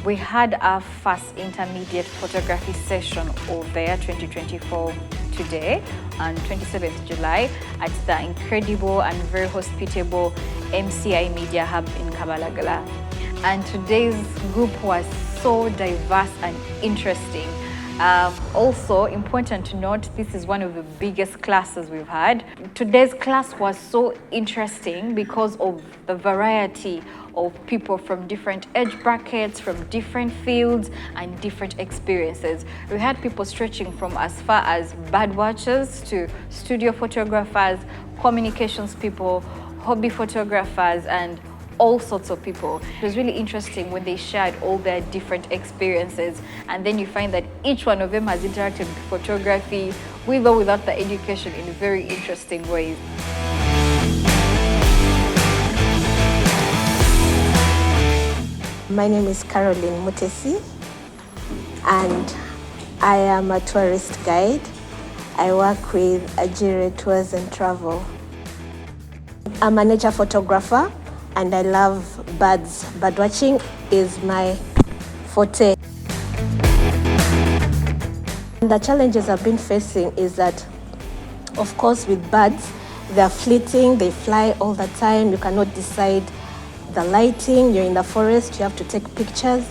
We had our first intermediate photography session over there, 2024 today, on 27th July at the incredible and very hospitable MCI Media Hub in Kabalagala. And today's group was so diverse and interesting. Also important to note, this is one of the biggest classes we've had. Today's class was so interesting because of the variety of people from different age brackets, from different fields and different experiences. We had people stretching from as far as bird watchers to studio photographers, communications people, hobby photographers, and all sorts of people. It was really interesting when they shared all their different experiences, and then you find that each one of them has interacted with photography with or without the education in very interesting ways. My name is Caroline Mutesi, and I am a tourist guide. I work with Ajire Tours and Travel. I'm a nature photographer and I love birds. Bird watching is my forte. And the challenges I've been facing is that, of course, with birds, they're fleeting, they fly all the time, you cannot decide the lighting, you're in the forest, you have to take pictures,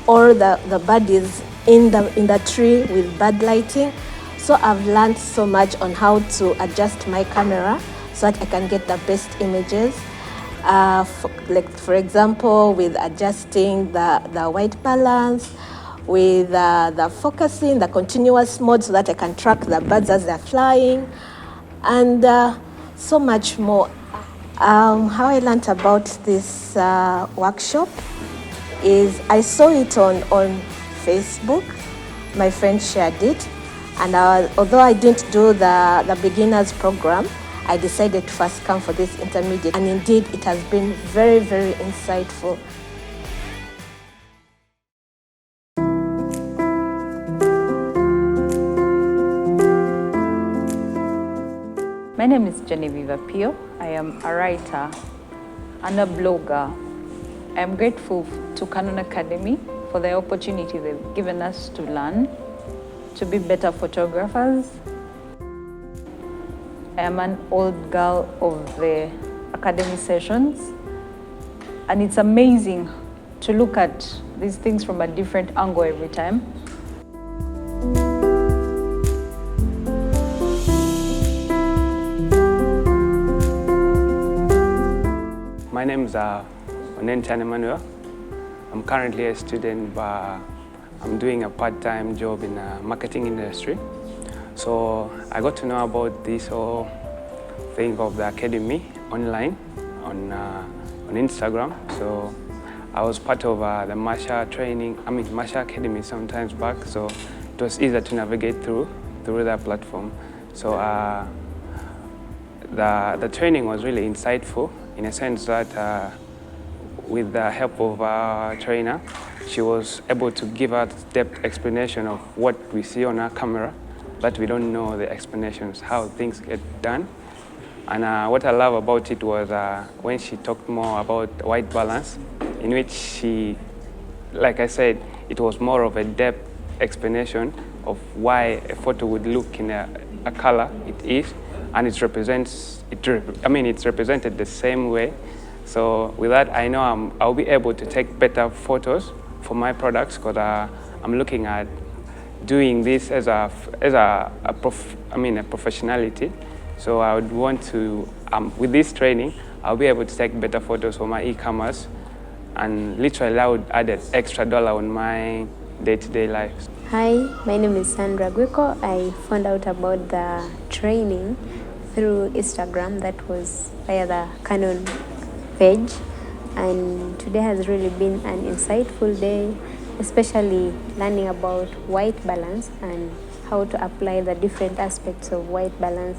or the bird is in the tree with bird lighting. So I've learned so much on how to adjust my camera so that I can get the best images. For example, with adjusting the white balance, with the focusing, the continuous mode so that I can track the birds as they're flying, and so much more. How I learned about this workshop is I saw it on Facebook. My friend shared it, and although I didn't do the beginners program, I decided to first come for this intermediate, and indeed it has been very, very insightful. My name is Genevieve Pio. I am a writer and a blogger. I am grateful to Canon Academy for the opportunity they've given us to learn, to be better photographers. I am an old girl of the academy sessions, and it's amazing to look at these things from a different angle every time. My name is Onentian Emmanuel. I'm currently a student, but I'm doing a part-time job in the marketing industry. So I got to know about this whole thing of the academy online on Instagram. So I was part of the Masha Masha Academy sometimes back. So it was easier to navigate through that platform. So the training was really insightful in a sense that with the help of our trainer, she was able to give us depth explanation of what we see on our camera, but we don't know the explanations, how things get done. And what I love about it was when she talked more about white balance, in which she, like I said, it was more of a depth explanation of why a photo would look in a color it is, and it's represented the same way. So with that, I know I'll be able to take better photos for my products, because I'm looking at doing this as a professionality. So I would want to, with this training, I'll be able to take better photos for my e-commerce, and literally I would add an extra dollar on my day-to-day life. Hi, my name is Sandra Gweko. I found out about the training through Instagram, that was via the Canon page, and today has really been an insightful day, especially learning about white balance and how to apply the different aspects of white balance.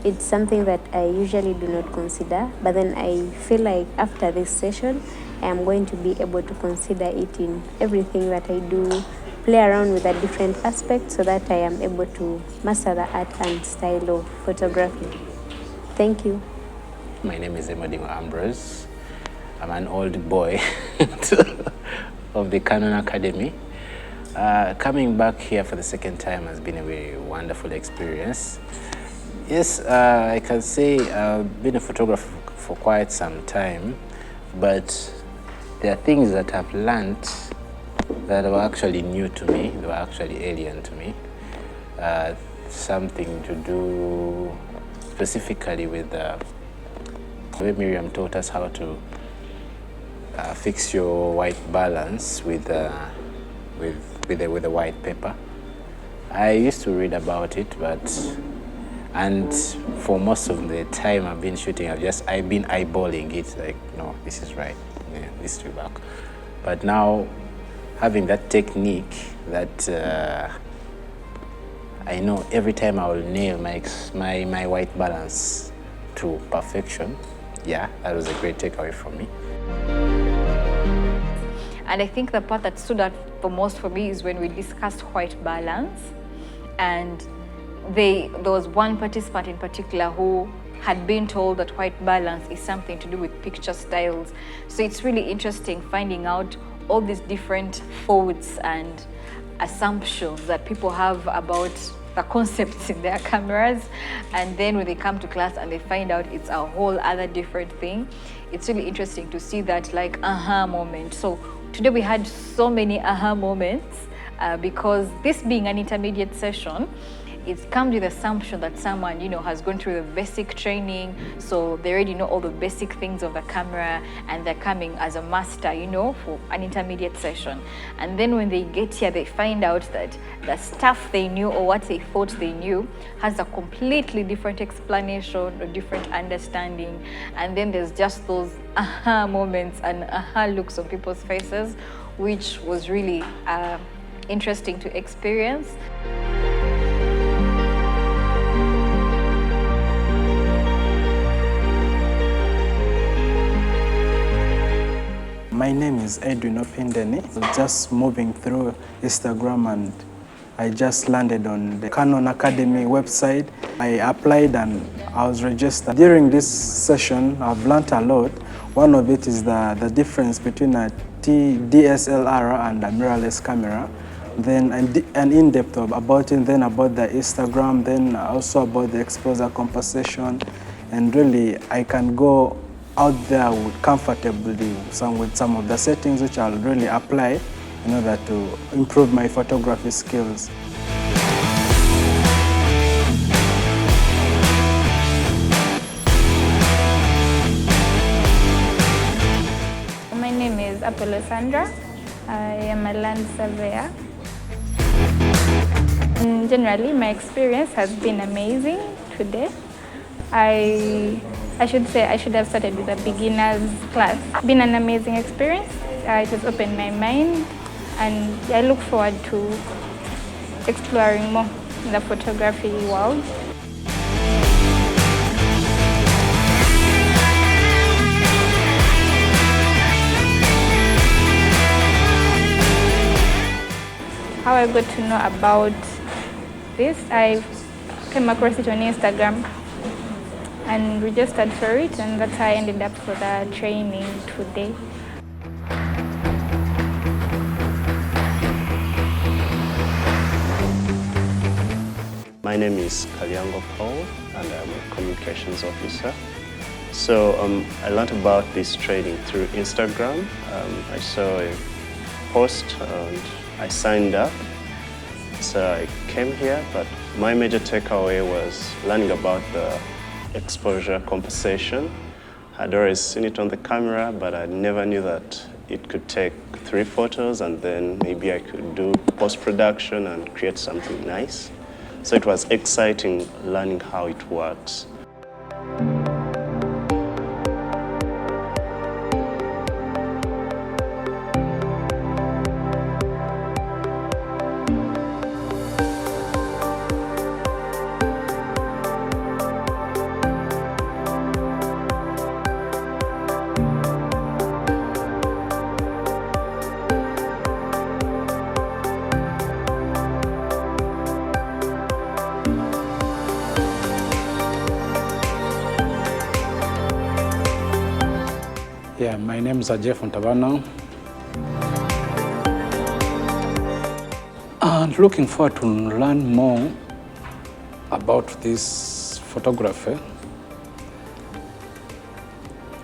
It's something that I usually do not consider, but then I feel like after this session, I am going to be able to consider it in everything that I do, play around with the different aspects so that I am able to master the art and style of photography. Thank you. My name is Emadimo Ambrose. I'm an old boy of the Canon Academy. Coming back here for the second time has been a very wonderful experience. Yes, I can say I've been a photographer for quite some time, but there are things that I've learned that were actually new to me, they were actually alien to me. Something to do specifically with the way Miriam taught us how to fix your white balance with the white paper. I used to read about it, and for most of the time I've been shooting, I've been eyeballing it, like, no, this is right, yeah, this is back. But now, having that technique that I know every time I will nail my white balance to perfection, yeah, that was a great takeaway for me. And I think the part that stood out the most for me is when we discussed white balance. And there was one participant in particular who had been told that white balance is something to do with picture styles. So it's really interesting finding out all these different thoughts and assumptions that people have about the concepts in their cameras, and then when they come to class and they find out it's a whole other different thing, it's really interesting to see that, like, aha moment. So today we had so many aha moments because this being an intermediate session, it comes with the assumption that someone, has gone through the basic training, so they already know all the basic things of the camera, and they're coming as a master, for an intermediate session. And then when they get here, they find out that the stuff they knew or what they thought they knew has a completely different explanation or different understanding. And then there's just those aha moments and aha looks on people's faces, which was really interesting to experience. My name is Edwin Opindeni. Just moving through Instagram, and I just landed on the Canon Academy website. I applied and I was registered. During this session, I've learned a lot. One of it is the difference between a DSLR and a mirrorless camera. Then an in-depth about it, then about the Instagram, then also about the exposure compensation. And really, I can go out there comfortably with some of the settings which I'll really apply in order to improve my photography skills. My name is Apollo Sandra. I am a land surveyor. Generally, my experience has been amazing today. I should say I should have started with a beginner's class. It's been an amazing experience. It has opened my mind, and I look forward to exploring more in the photography world. How I got to know about this, I came across it on Instagram and registered for it, and that's how I ended up for the training today. My name is Kalyango Paul, and I'm a communications officer. So I learned about this training through Instagram. I saw a post and I signed up. So I came here, but my major takeaway was learning about the exposure compensation. I'd always seen it on the camera, but I never knew that it could take 3 photos and then maybe I could do post-production and create something nice. So it was exciting learning how it works. Yeah, my name is Jeff Ntabana. And looking forward to learn more about this photography,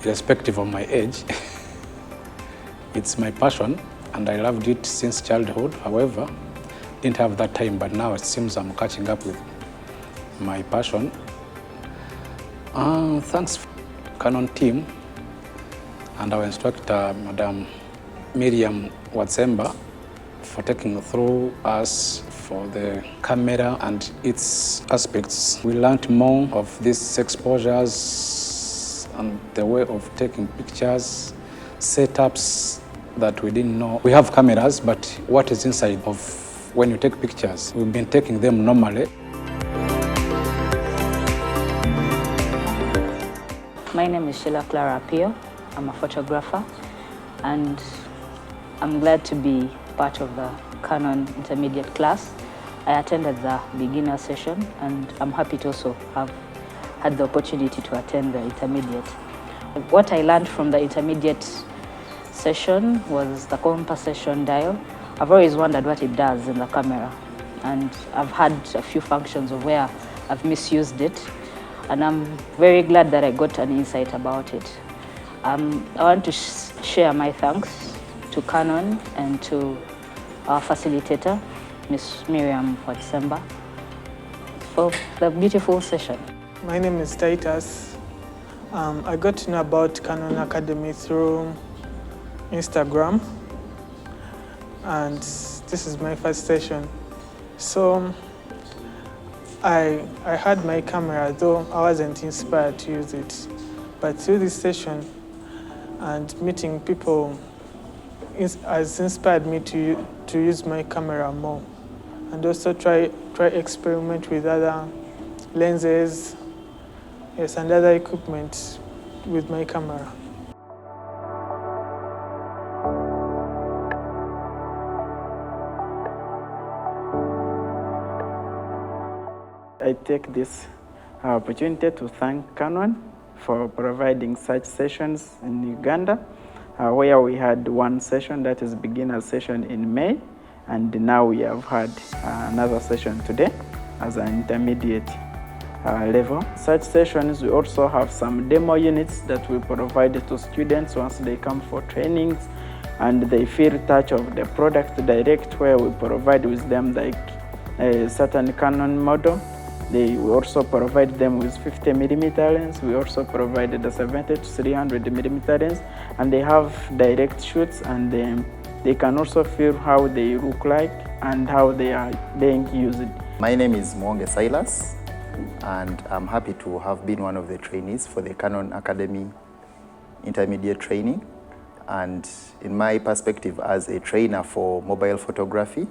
irrespective of my age. It's my passion, and I loved it since childhood. However, didn't have that time, but now it seems I'm catching up with my passion. Thanks Canon team and our instructor, Madam Miriam Watsemba, for taking through us for the camera and its aspects. We learned more of these exposures and the way of taking pictures, setups that we didn't know. We have cameras, but what is inside of when you take pictures? We've been taking them normally. My name is Sheila Clara Apio. I'm a photographer, and I'm glad to be part of the Canon Intermediate class. I attended the beginner session, and I'm happy to also have had the opportunity to attend the intermediate. What I learned from the intermediate session was the composition dial. I've always wondered what it does in the camera, and I've had a few functions of where I've misused it, and I'm very glad that I got an insight about it. I want to share my thanks to Canon and to our facilitator, Ms. Miriam Watsemba, for the beautiful session. My name is Titus. I got to know about Canon Academy through Instagram, and this is my first session. So I had my camera, though I wasn't inspired to use it. But through this session and meeting people has inspired me to use my camera more, and also try experiment with other lenses, yes, and other equipment with my camera. I take this opportunity to thank Canon for providing such sessions in Uganda, where we had one session, that is beginner session in May, and now we have had another session today as an intermediate level. Such sessions, we also have some demo units that we provide to students once they come for trainings and they feel touch of the product direct, where we provide with them like a certain Canon model. We also provide them with 50mm lens. We also provided the 70 to 300mm lens, and they have direct shoots, and they can also feel how they look like and how they are being used. My name is Mwonge Silas, and I'm happy to have been one of the trainees for the Canon Academy Intermediate training. And in my perspective as a trainer for mobile photography,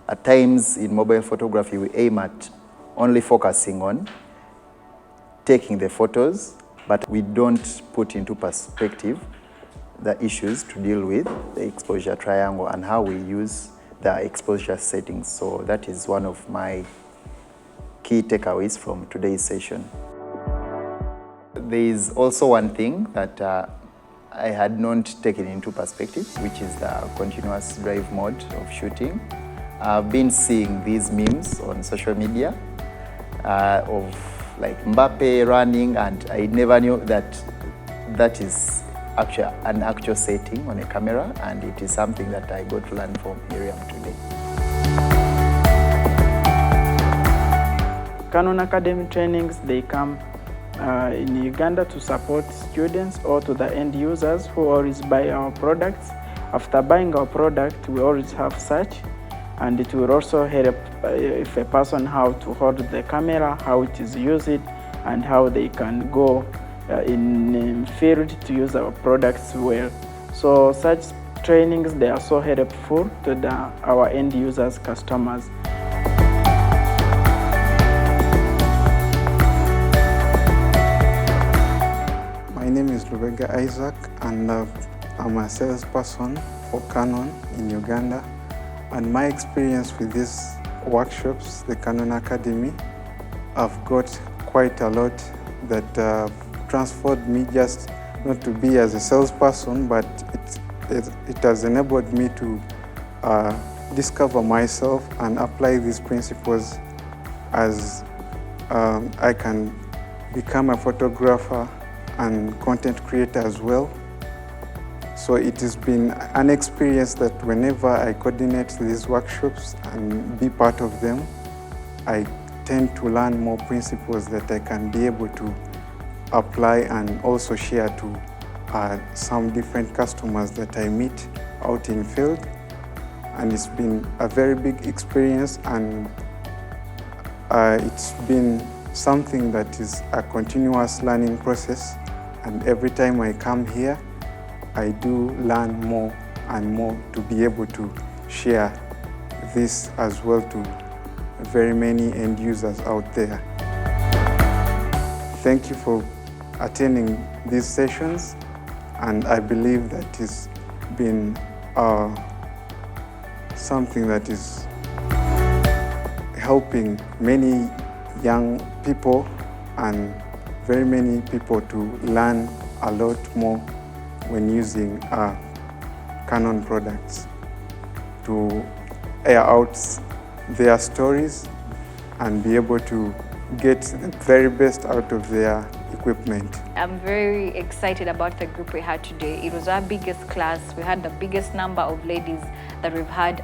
at times in mobile photography we aim at only focusing on taking the photos, but we don't put into perspective the issues to deal with the exposure triangle and how we use the exposure settings. So that is one of my key takeaways from today's session. There is also one thing that I had not taken into perspective, which is the continuous drive mode of shooting. I've been seeing these memes on social media of like Mbappe running, and I never knew that that is actually an actual setting on a camera, and it is something that I got to learn from Miriam today. Canon Academy trainings, they come in Uganda to support students or to the end users who always buy our products. After buying our product, we always have search, and it will also help if a person how to hold the camera, how it is used, and how they can go in field to use our products well. So such trainings, they are so helpful to our end users, customers. My name is Lubega Isaac, and I'm a salesperson for Canon in Uganda. And my experience with these workshops, the Canon Academy, I've got quite a lot that transformed me, just not to be as a salesperson, but it has enabled me to discover myself and apply these principles as I can become a photographer and content creator as well. So it has been an experience that whenever I coordinate these workshops and be part of them, I tend to learn more principles that I can be able to apply and also share to some different customers that I meet out in field. And it's been a very big experience, and it's been something that is a continuous learning process. And every time I come here, I do learn more and more to be able to share this as well to very many end users out there. Thank you for attending these sessions, and I believe that it's been something that is helping many young people and very many people to learn a lot more when using Canon products to air out their stories and be able to get the very best out of their equipment. I'm very excited about the group we had today. It was our biggest class. We had the biggest number of ladies that we've had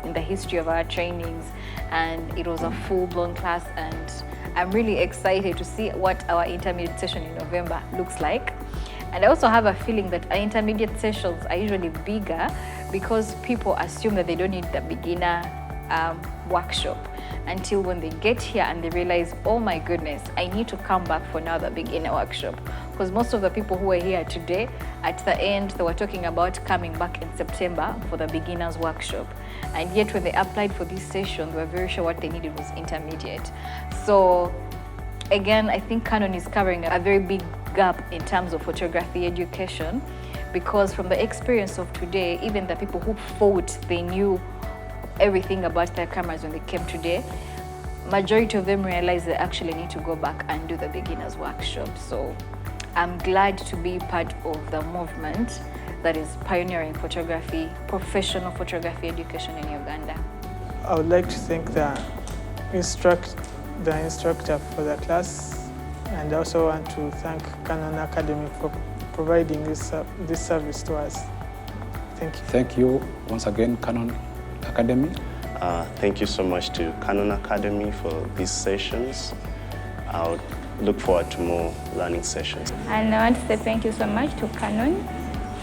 in the history of our trainings, and it was a full-blown class, and I'm really excited to see what our intermediate session in November looks like. And I also have a feeling that our intermediate sessions are usually bigger because people assume that they don't need the beginner workshop until when they get here and they realize, oh my goodness, I need to come back for another beginner workshop. Because most of the people who are here today, at the end, they were talking about coming back in September for the beginners workshop. And yet when they applied for this session, they were very sure what they needed was intermediate. So again, I think Canon is covering a very big gap in terms of photography education, because from the experience of today, even the people who thought they knew everything about their cameras when they came today, majority of them realize they actually need to go back and do the beginners workshop. So I'm glad to be part of the movement that is pioneering photography, professional photography education in Uganda. I would like to thank the instructor for the class, and I also want to thank Canon Academy for providing this service to us. Thank you. Thank you once again, Canon Academy. Thank you so much to Canon Academy for these sessions. I'll look forward to more learning sessions. And I want to say thank you so much to Canon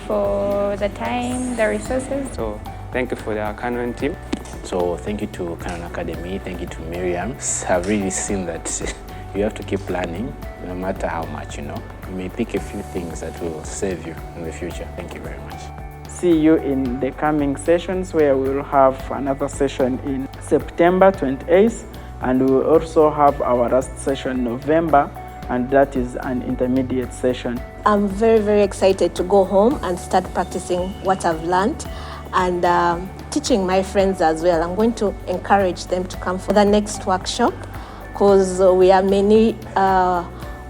for the time, the resources. So thank you for the Canon team. So thank you to Canon Academy, thank you to Miriam. I've really seen that you have to keep learning no matter how much, you know. You may pick a few things that will save you in the future. Thank you very much. See you in the coming sessions, where we will have another session in September 28th, and we will also have our last session in November, and that is an intermediate session. I'm very, very excited to go home and start practicing what I've learned and teaching my friends as well. I'm going to encourage them to come for the next workshop, because we are many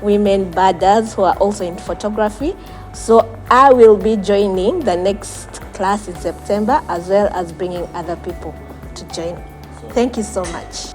women birders who are also in photography. So I will be joining the next class in September, as well as bringing other people to join. Thank you so much.